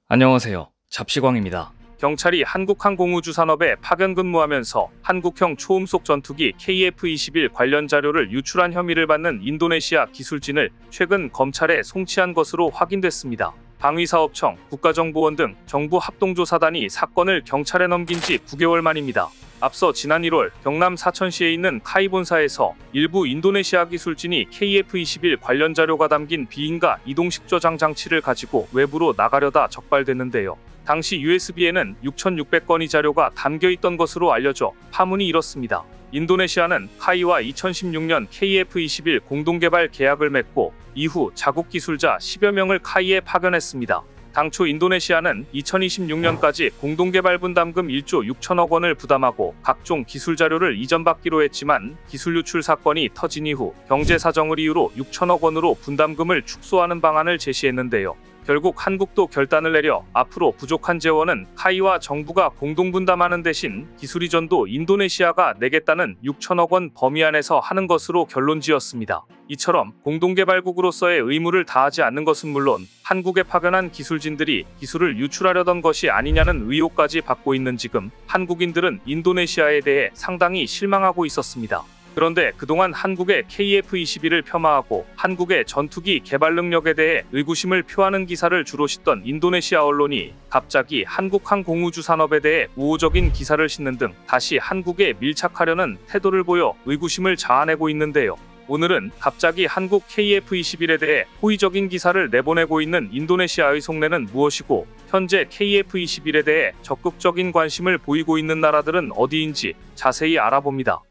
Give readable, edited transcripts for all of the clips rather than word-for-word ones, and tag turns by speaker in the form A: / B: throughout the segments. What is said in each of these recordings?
A: 안녕하세요. 잡시광입니다. 경찰이 한국항공우주산업에 파견 근무하면서 한국형 초음속 전투기 KF-21 관련 자료를 유출한 혐의를 받는 인도네시아 기술진을 최근 검찰에 송치한 것으로 확인됐습니다. 방위사업청, 국가정보원 등 정부 합동조사단이 사건을 경찰에 넘긴 지 9개월 만입니다. 앞서 지난 1월 경남 사천시에 있는 카이 본사에서 일부 인도네시아 기술진이 KF-21 관련 자료가 담긴 비인가 이동식 저장 장치를 가지고 외부로 나가려다 적발됐는데요. 당시 USB에는 6,600건의 자료가 담겨 있던 것으로 알려져 파문이 일었습니다. 인도네시아는 카이와 2016년 KF-21 공동개발 계약을 맺고 이후 자국 기술자 10여 명을 카이에 파견했습니다. 당초 인도네시아는 2026년까지 공동개발 분담금 1조 6천억 원을 부담하고 각종 기술 자료를 이전받기로 했지만 기술 유출 사건이 터진 이후 경제 사정을 이유로 6천억 원으로 분담금을 축소하는 방안을 제시했는데요. 결국 한국도 결단을 내려 앞으로 부족한 재원은 카이와 정부가 공동 분담하는 대신 기술 이전도 인도네시아가 내겠다는 6천억 원 범위 안에서 하는 것으로 결론지었습니다. 이처럼 공동개발국으로서의 의무를 다하지 않는 것은 물론 한국에 파견한 기술진들이 기술을 유출하려던 것이 아니냐는 의혹까지 받고 있는 지금 한국인들은 인도네시아에 대해 상당히 실망하고 있었습니다. 그런데 그동안 한국의 KF-21을 폄하하고 한국의 전투기 개발 능력에 대해 의구심을 표하는 기사를 주로 싣던 인도네시아 언론이 갑자기 한국항공우주 산업에 대해 우호적인 기사를 싣는 등 다시 한국에 밀착하려는 태도를 보여 의구심을 자아내고 있는데요. 오늘은 갑자기 한국 KF-21에 대해 호의적인 기사를 내보내고 있는 인도네시아의 속내는 무엇이고 현재 KF-21에 대해 적극적인 관심을 보이고 있는 나라들은 어디인지 자세히 알아봅니다.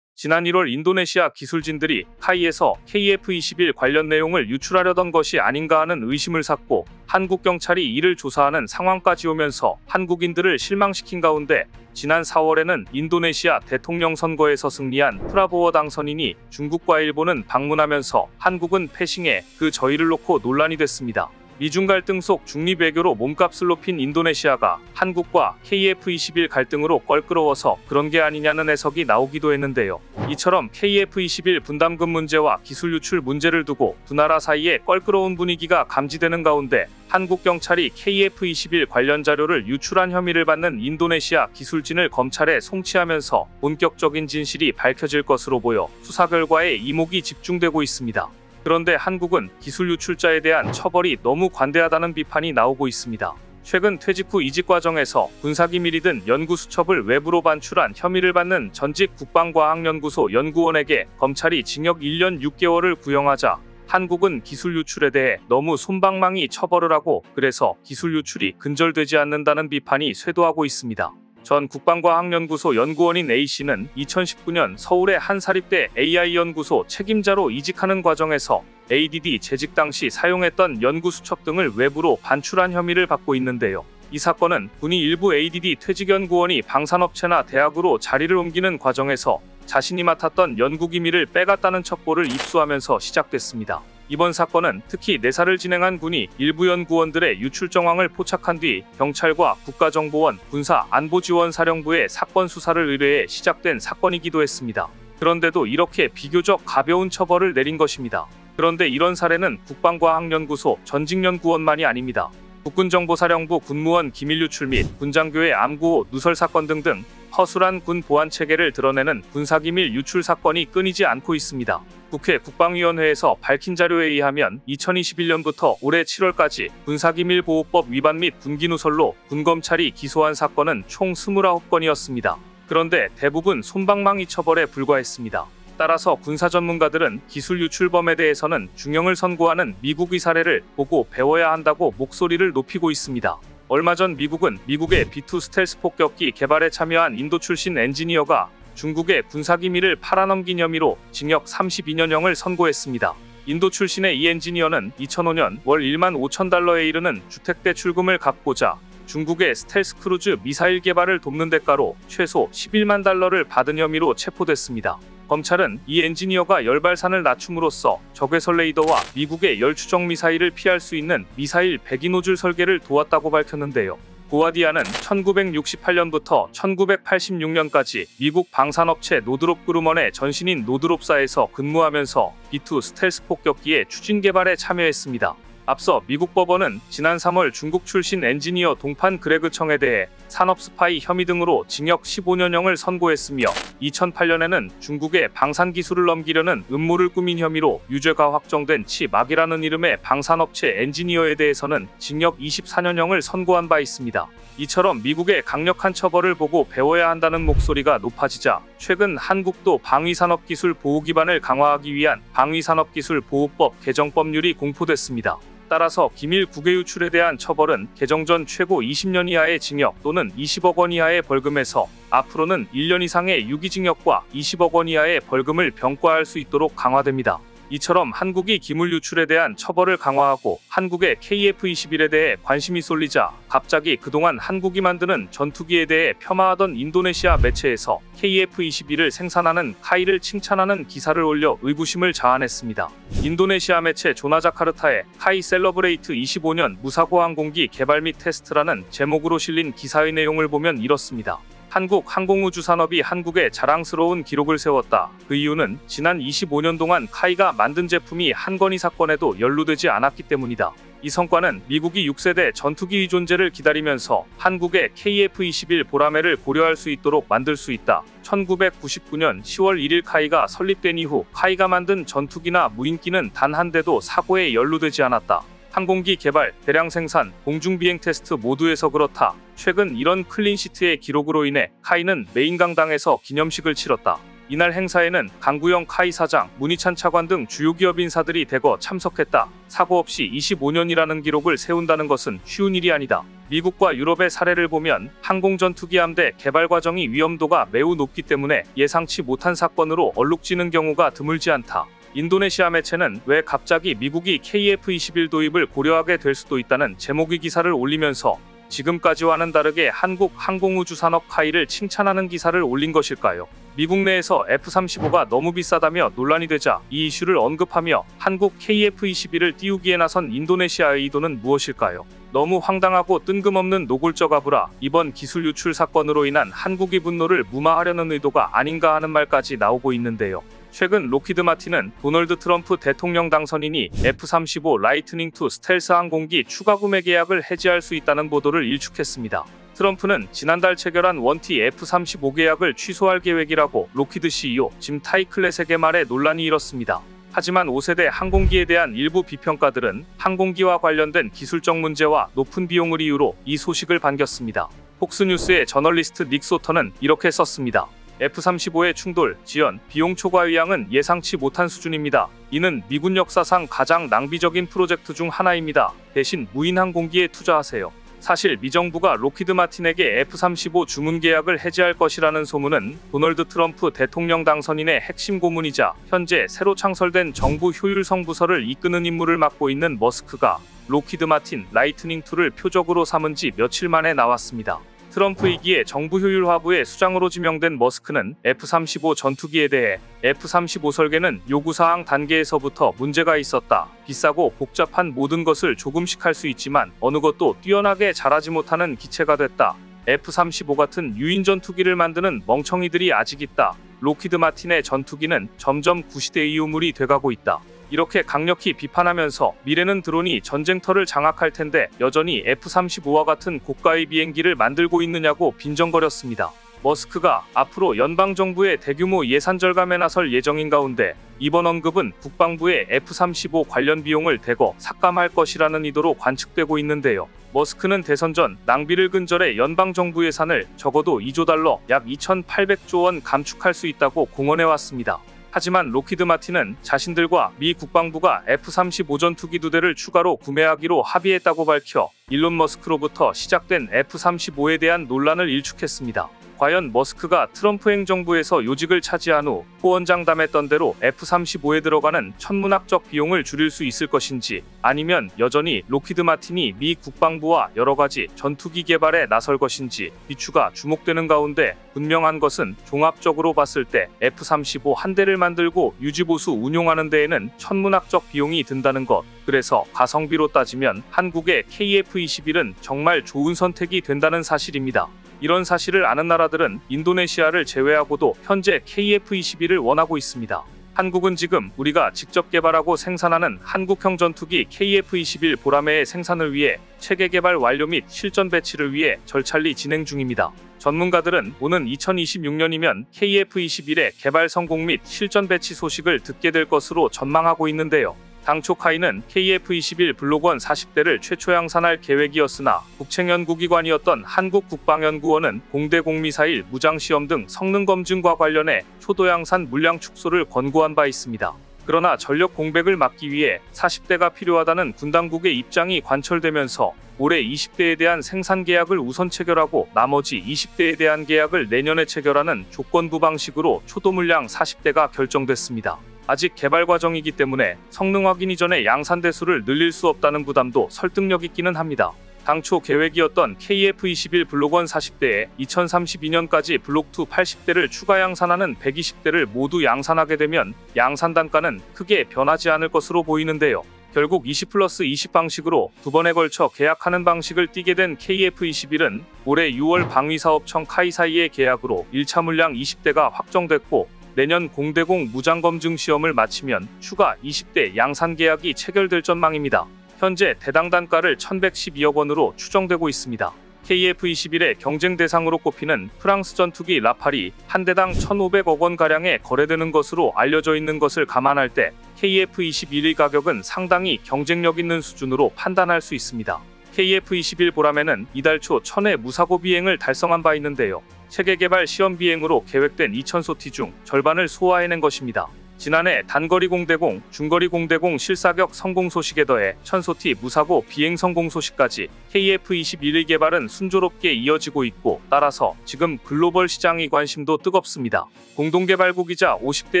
A: 지난 1월 인도네시아 기술진들이 카이에서 KF-21 관련 내용을 유출하려던 것이 아닌가 하는 의심을 샀고 한국 경찰이 이를 조사하는 상황까지 오면서 한국인들을 실망시킨 가운데 지난 4월에는 인도네시아 대통령 선거에서 승리한 프라보워 당선인이 중국과 일본은 방문하면서 한국은 패싱에 그 저희를 놓고 논란이 됐습니다. 미중 갈등 속 중립 외교로 몸값을 높인 인도네시아가 한국과 KF-21 갈등으로 껄끄러워서 그런 게 아니냐는 해석이 나오기도 했는데요. 이처럼 KF-21 분담금 문제와 기술 유출 문제를 두고 두 나라 사이에 껄끄러운 분위기가 감지되는 가운데 한국 경찰이 KF-21 관련 자료를 유출한 혐의를 받는 인도네시아 기술진을 검찰에 송치하면서 본격적인 진실이 밝혀질 것으로 보여 수사 결과에 이목이 집중되고 있습니다. 그런데 한국은 기술 유출자에 대한 처벌이 너무 관대하다는 비판이 나오고 있습니다. 최근 퇴직 후 이직 과정에서 군사기밀이든 연구수첩을 외부로 반출한 혐의를 받는 전직 국방과학연구소 연구원에게 검찰이 징역 1년 6개월을 구형하자 한국은 기술 유출에 대해 너무 솜방망이 처벌을 하고 그래서 기술 유출이 근절되지 않는다는 비판이 쇄도하고 있습니다. 전 국방과학연구소 연구원인 A씨는 2019년 서울의 한 사립대 AI연구소 책임자로 이직하는 과정에서 ADD 재직 당시 사용했던 연구수첩 등을 외부로 반출한 혐의를 받고 있는데요. 이 사건은 군이 일부 ADD 퇴직연구원이 방산업체나 대학으로 자리를 옮기는 과정에서 자신이 맡았던 연구기밀을 빼갔다는 첩보를 입수하면서 시작됐습니다. 이번 사건은 특히 내사를 진행한 군이 일부 연구원들의 유출 정황을 포착한 뒤 경찰과 국가정보원, 군사안보지원사령부에 사건 수사를 의뢰해 시작된 사건이기도 했습니다. 그런데도 이렇게 비교적 가벼운 처벌을 내린 것입니다. 그런데 이런 사례는 국방과학연구소 전직연구원만이 아닙니다. 국군정보사령부 군무원 기밀 유출 및 군장교회 암구호 누설 사건 등등 허술한 군 보안 체계를 드러내는 군사기밀 유출 사건이 끊이지 않고 있습니다. 국회 국방위원회에서 밝힌 자료에 의하면 2021년부터 올해 7월까지 군사기밀보호법 위반 및 군기누설로 군검찰이 기소한 사건은 총 29건이었습니다. 그런데 대부분 솜방망이 처벌에 불과했습니다. 따라서 군사 전문가들은 기술 유출범에 대해서는 중형을 선고하는 미국의 사례를 보고 배워야 한다고 목소리를 높이고 있습니다. 얼마 전 미국은 미국의 B2 스텔스 폭격기 개발에 참여한 인도 출신 엔지니어가 중국의 군사기밀을 팔아넘긴 혐의로 징역 32년형을 선고했습니다. 인도 출신의 이 엔지니어는 2005년 월 1만 5천 달러에 이르는 주택대출금을 갚고자 중국의 스텔스 크루즈 미사일 개발을 돕는 대가로 최소 11만 달러를 받은 혐의로 체포됐습니다. 검찰은 이 엔지니어가 열발산을 낮춤으로써 적외선 레이더와 미국의 열추적 미사일을 피할 수 있는 미사일 배기 노즐 설계를 도왔다고 밝혔는데요. 고아디아는 1968년부터 1986년까지 미국 방산업체 노드롭 그루먼의 전신인 노드롭사에서 근무하면서 B2 스텔스 폭격기의 추진 개발에 참여했습니다. 앞서 미국 법원은 지난 3월 중국 출신 엔지니어 동판 그레그 청에 대해 산업 스파이 혐의 등으로 징역 15년형을 선고했으며 2008년에는 중국에 방산 기술을 넘기려는 음모를 꾸민 혐의로 유죄가 확정된 치막이라는 이름의 방산업체 엔지니어에 대해서는 징역 24년형을 선고한 바 있습니다. 이처럼 미국의 강력한 처벌을 보고 배워야 한다는 목소리가 높아지자 최근 한국도 방위산업기술 보호 기반을 강화하기 위한 방위산업기술보호법 개정 법률이 공포됐습니다. 따라서 기밀 국외 유출에 대한 처벌은 개정 전 최고 20년 이하의 징역 또는 20억 원 이하의 벌금에서 앞으로는 1년 이상의 유기징역과 20억 원 이하의 벌금을 병과할 수 있도록 강화됩니다. 이처럼 한국이 기물 유출에 대한 처벌을 강화하고 한국의 KF-21에 대해 관심이 쏠리자 갑자기 그동안 한국이 만드는 전투기에 대해 폄하하던 인도네시아 매체에서 KF-21을 생산하는 카이를 칭찬하는 기사를 올려 의구심을 자아냈습니다. 인도네시아 매체 조나자카르타의 카이 셀러브레이트 25년 무사고 항공기 개발 및 테스트라는 제목으로 실린 기사의 내용을 보면 이렇습니다. 한국 항공우주 산업이 한국에 자랑스러운 기록을 세웠다. 그 이유는 지난 25년 동안 카이가 만든 제품이 한 건의 사건에도 연루되지 않았기 때문이다. 이 성과는 미국이 6세대 전투기의 존재를 기다리면서 한국의 KF-21 보라매를 고려할 수 있도록 만들 수 있다. 1999년 10월 1일 카이가 설립된 이후 카이가 만든 전투기나 무인기는 단 한 대도 사고에 연루되지 않았다. 항공기 개발, 대량 생산, 공중비행 테스트 모두에서 그렇다. 최근 이런 클린시트의 기록으로 인해 카이는 메인강당에서 기념식을 치렀다. 이날 행사에는 강구영 카이 사장, 문희찬 차관 등 주요 기업 인사들이 대거 참석했다. 사고 없이 25년이라는 기록을 세운다는 것은 쉬운 일이 아니다. 미국과 유럽의 사례를 보면 항공전투기 함대 개발 과정이 위험도가 매우 높기 때문에 예상치 못한 사건으로 얼룩지는 경우가 드물지 않다. 인도네시아 매체는 왜 갑자기 미국이 KF-21 도입을 고려하게 될 수도 있다는 제목의 기사를 올리면서 지금까지와는 다르게 한국 항공우주 산업 카이를 칭찬하는 기사를 올린 것일까요? 미국 내에서 F-35가 너무 비싸다며 논란이 되자 이 이슈를 언급하며 한국 KF-21을 띄우기에 나선 인도네시아의 의도는 무엇일까요? 너무 황당하고 뜬금없는 노골적 아부라 이번 기술 유출 사건으로 인한 한국의 분노를 무마하려는 의도가 아닌가 하는 말까지 나오고 있는데요. 최근 로키드 마틴은 도널드 트럼프 대통령 당선인이 F-35 라이트닝2 스텔스 항공기 추가 구매 계약을 해지할 수 있다는 보도를 일축했습니다. 트럼프는 지난달 체결한 원티 F-35 계약을 취소할 계획이라고 로키드 CEO 짐 타이클렛에게 말해 논란이 일었습니다. 하지만 5세대 항공기에 대한 일부 비평가들은 항공기와 관련된 기술적 문제와 높은 비용을 이유로 이 소식을 반겼습니다. 폭스뉴스의 저널리스트 닉 소터는 이렇게 썼습니다. F-35의 충돌, 지연, 비용 초과 의향은 예상치 못한 수준입니다. 이는 미군 역사상 가장 낭비적인 프로젝트 중 하나입니다. 대신 무인 항공기에 투자하세요. 사실 미 정부가 로키드 마틴에게 F-35 주문 계약을 해지할 것이라는 소문은 도널드 트럼프 대통령 당선인의 핵심 고문이자 현재 새로 창설된 정부 효율성 부서를 이끄는 임무를 맡고 있는 머스크가 로키드 마틴 라이트닝2를 표적으로 삼은 지 며칠 만에 나왔습니다. 트럼프 2기의 정부 효율화부의 수장으로 지명된 머스크는 F-35 전투기에 대해 F-35 설계는 요구사항 단계에서부터 문제가 있었다. 비싸고 복잡한 모든 것을 조금씩 할 수 있지만 어느 것도 뛰어나게 잘하지 못하는 기체가 됐다. F-35 같은 유인 전투기를 만드는 멍청이들이 아직 있다. 로키드 마틴의 전투기는 점점 구시대의 유물이 돼가고 있다. 이렇게 강력히 비판하면서 미래는 드론이 전쟁터를 장악할 텐데 여전히 F-35와 같은 고가의 비행기를 만들고 있느냐고 빈정거렸습니다. 머스크가 앞으로 연방정부의 대규모 예산 절감에 나설 예정인 가운데 이번 언급은 국방부의 F-35 관련 비용을 대거 삭감할 것이라는 의도로 관측되고 있는데요. 머스크는 대선 전 낭비를 근절해 연방정부 예산을 적어도 2조 달러 약 2,800조 원 감축할 수 있다고 공언해왔습니다. 하지만 로키드 마틴은 자신들과 미 국방부가 F-35 전투기 2대를 추가로 구매하기로 합의했다고 밝혀 일론 머스크로부터 시작된 F-35에 대한 논란을 일축했습니다. 과연 머스크가 트럼프 행정부에서 요직을 차지한 후 후원장담했던 대로 F-35에 들어가는 천문학적 비용을 줄일 수 있을 것인지 아니면 여전히 로키드 마틴이 미 국방부와 여러가지 전투기 개발에 나설 것인지 비추가 주목되는 가운데 분명한 것은 종합적으로 봤을 때 F-35 한 대를 만들고 유지보수 운용하는 데에는 천문학적 비용이 든다는 것. 그래서 가성비로 따지면 한국의 KF-21은 정말 좋은 선택이 된다는 사실입니다. 이런 사실을 아는 나라들은 인도네시아를 제외하고도 현재 KF-21을 원하고 있습니다. 한국은 지금 우리가 직접 개발하고 생산하는 한국형 전투기 KF-21 보라매의 생산을 위해 체계 개발 완료 및 실전 배치를 위해 절찰리 진행 중입니다. 전문가들은 오는 2026년이면 KF-21의 개발 성공 및 실전 배치 소식을 듣게 될 것으로 전망하고 있는데요. 당초 카이는 KF-21 블록 1 40대를 최초 양산할 계획이었으나 국책연구기관이었던 한국국방연구원은 공대공 미사일 무장시험 등 성능 검증과 관련해 초도 양산 물량 축소를 권고한 바 있습니다. 그러나 전력 공백을 막기 위해 40대가 필요하다는 군 당국의 입장이 관철되면서 올해 20대에 대한 생산 계약을 우선 체결하고 나머지 20대에 대한 계약을 내년에 체결하는 조건부 방식으로 초도 물량 40대가 결정됐습니다. 아직 개발 과정이기 때문에 성능 확인 이전에 양산 대수를 늘릴 수 없다는 부담도 설득력 있기는 합니다. 당초 계획이었던 KF-21 블록 1 40대에 2032년까지 블록 2 80대를 추가 양산하는 120대를 모두 양산하게 되면 양산 단가는 크게 변하지 않을 것으로 보이는데요. 결국 20+20 방식으로 두 번에 걸쳐 계약하는 방식을 띠게 된 KF-21은 올해 6월 방위사업청 카이 사이의 계약으로 1차 물량 20대가 확정됐고 내년 공대공 무장검증 시험을 마치면 추가 20대 양산 계약이 체결될 전망입니다. 현재 대당 단가를 1112억 원으로 추정되고 있습니다. KF-21의 경쟁 대상으로 꼽히는 프랑스 전투기 라팔이 한 대당 1,500억 원가량에 거래되는 것으로 알려져 있는 것을 감안할 때 KF-21의 가격은 상당히 경쟁력 있는 수준으로 판단할 수 있습니다. KF-21 보라매는 이달 초 1000회 무사고 비행을 달성한 바 있는데요. 체계 개발 시험 비행으로 계획된 2000소티 중 절반을 소화해낸 것입니다. 지난해 단거리 공대공, 중거리 공대공 실사격 성공 소식에 더해 1000소티 무사고 비행 성공 소식까지 KF-21의 개발은 순조롭게 이어지고 있고 따라서 지금 글로벌 시장의 관심도 뜨겁습니다. 공동개발국이자 50대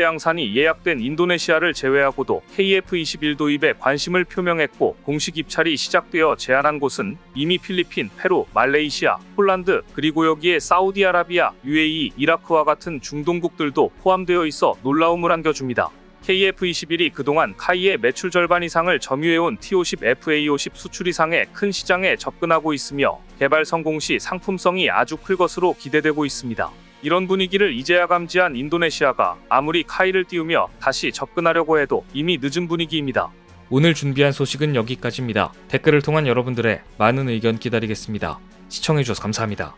A: 양산이 예약된 인도네시아를 제외하고도 KF-21 도입에 관심을 표명했고 공식 입찰이 시작되어 제안한 곳은 이미 필리핀, 페루, 말레이시아, 폴란드 그리고 여기에 사우디아라비아, UAE, 이라크와 같은 중동국들도 포함되어 있어 놀라움을 안겨줍니다. KF-21이 그동안 카이의 매출 절반 이상을 점유해온 T-50 FA-50 수출 이상의 큰 시장에 접근하고 있으며 개발 성공 시 상품성이 아주 클 것으로 기대되고 있습니다. 이런 분위기를 이제야 감지한 인도네시아가 아무리 카이를 띄우며 다시 접근하려고 해도 이미 늦은 분위기입니다.
B: 오늘 준비한 소식은 여기까지입니다. 댓글을 통한 여러분들의 많은 의견 기다리겠습니다. 시청해주셔서 감사합니다.